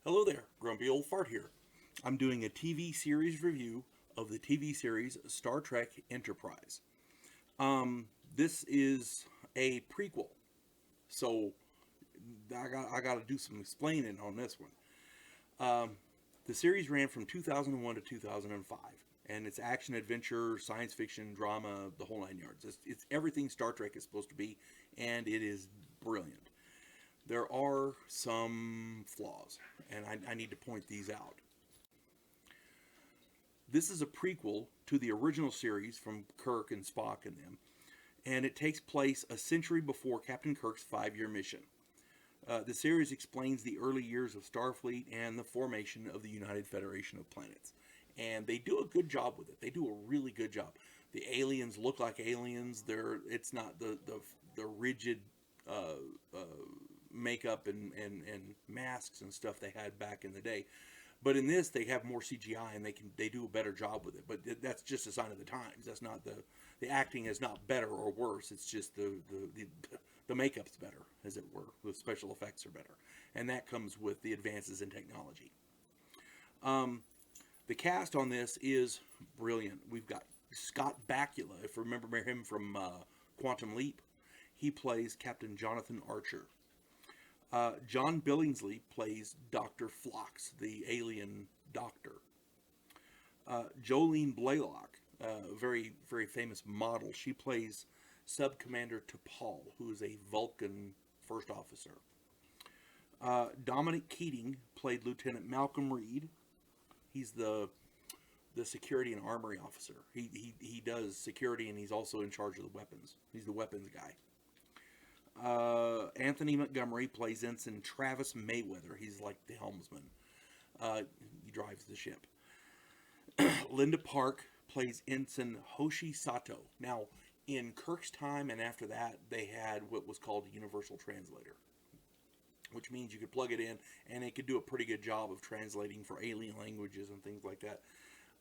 Hello there, Grumpy Old Fart here. I'm doing a TV series review of the TV series Star Trek Enterprise. This is a prequel, so I got to do some explaining on this one. Um, the series ran from 2001 to 2005, and it's action, adventure, science fiction, drama, the whole nine yards. It's everything Star Trek is supposed to be, and it is brilliant. There are some flaws, and I need to point these out. This is a prequel to the original series from Kirk and Spock and them, and it takes place a century before Captain Kirk's 5 year mission. The series explains the early years of Starfleet and the formation of the United Federation of Planets. And they do a good job with it. They do a really good job. The aliens look like aliens. It's not the rigid uh, uh, makeup and masks and stuff they had back in the day. But in this, they have more CGI and they do a better job with it. But that's just a sign of the times. That's not the acting is not better or worse. It's just the makeup's better, as it were. The special effects are better, and that comes with the advances in technology. Um, the cast on this is brilliant. We've got Scott Bakula, if you remember him from Quantum Leap. He plays Captain Jonathan Archer. John Billingsley plays Dr. Phlox, the alien doctor. Jolene Blaylock, a very famous model, she plays Sub Commander T'Pol, who is a Vulcan first officer. Dominic Keating played Lieutenant Malcolm Reed. He's the security and armory officer. He does security and he's also in charge of the weapons. He's the weapons guy. Anthony Montgomery plays Ensign Travis Mayweather. He's like the helmsman. He drives the ship. Linda Park plays Ensign Hoshi Sato. Now, in Kirk's time and after that, they had what was called a universal translator, which means you could plug it in and it could do a pretty good job of translating for alien languages and things like that.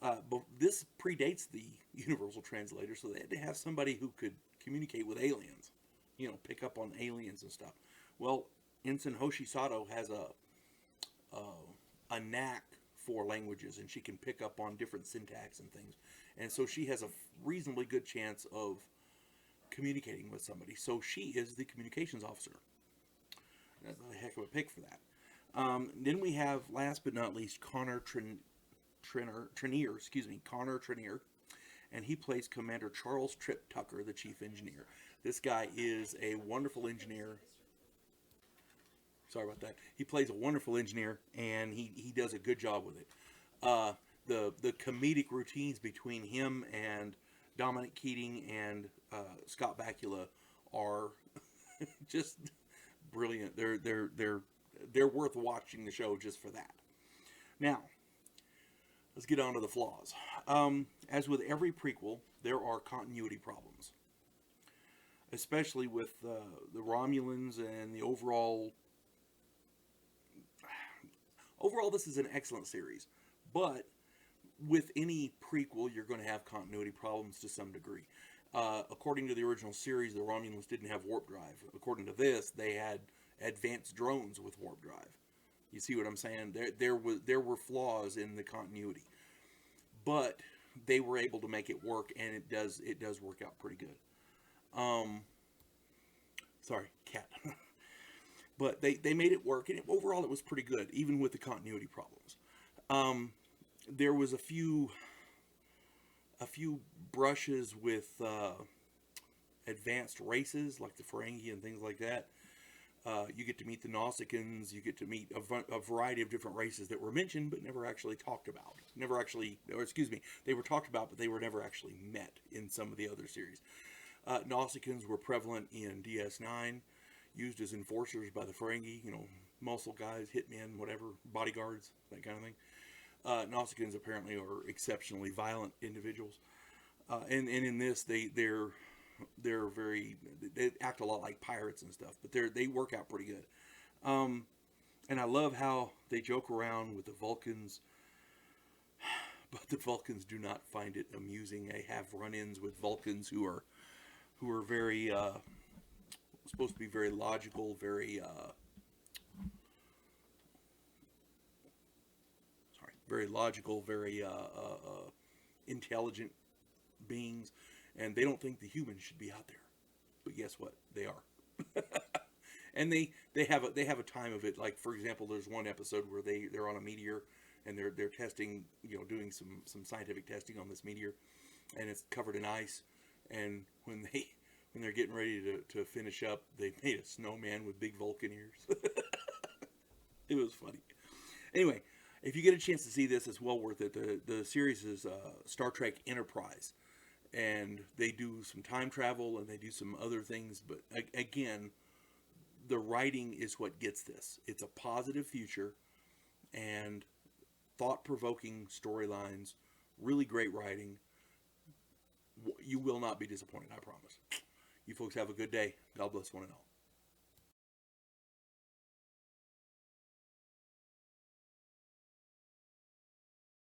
But this predates the universal translator, so they had to have somebody who could communicate with aliens, pick up on aliens and stuff. Well, Ensign Hoshi Sato has a knack for languages, and she can pick up on different syntax and things, and so she has a reasonably good chance of communicating with somebody. So she is the communications officer. That's a heck of a pick for that. Then we have, last but not least, Connor Trenier, and he plays Commander Charles Trip Tucker, the chief engineer. This guy is a wonderful engineer. Sorry about that. He plays a wonderful engineer, and he does a good job with it. The comedic routines between him and Dominic Keating and Scott Bakula are just brilliant. They're worth watching the show just for that. Now, let's get on to the flaws. As with every prequel, there are continuity problems, especially with the Romulans and the overall. Overall, this is an excellent series, but with any prequel, you're going to have continuity problems to some degree. According to the original series, the Romulans didn't have warp drive. According to this, they had advanced drones with warp drive. You see what I'm saying? There were flaws in the continuity, but they were able to make it work, and it does work out pretty good. Um, Sorry, cat. But they made it work, and overall it was pretty good, even with the continuity problems. There was a few brushes with advanced races like the Ferengi and things like that. You get to meet the Nausicaans. You get to meet a variety of different races that were mentioned but never actually talked about. Never actually, or excuse me, they were talked about, but they were never actually met in some of the other series. Nausicaans were prevalent in DS9, used as enforcers by the Ferengi. Muscle guys, hitmen, whatever, bodyguards, that kind of thing. Nausicaans apparently are exceptionally violent individuals, and in this they're they act a lot like pirates and stuff, but they work out pretty good. And I love how they joke around with the Vulcans, but the Vulcans do not find it amusing. They have run-ins with Vulcans who are very supposed to be very logical, very very logical, very intelligent beings, and they don't think the humans should be out there. But guess what? They are. And they have a time of it. Like, for example, there's one episode where they're on a meteor, and they're testing, doing some scientific testing on this meteor, and it's covered in ice. And when they're getting ready to finish up, they made a snowman with big Vulcan ears. It was funny. Anyway, if you get a chance to see this, it's well worth it. The series is Star Trek Enterprise, and they do some time travel and they do some other things. But again, the writing is what gets this. It's a positive future and thought-provoking storylines, really great writing. You will not be disappointed, I promise. You folks have a good day. God bless one and all.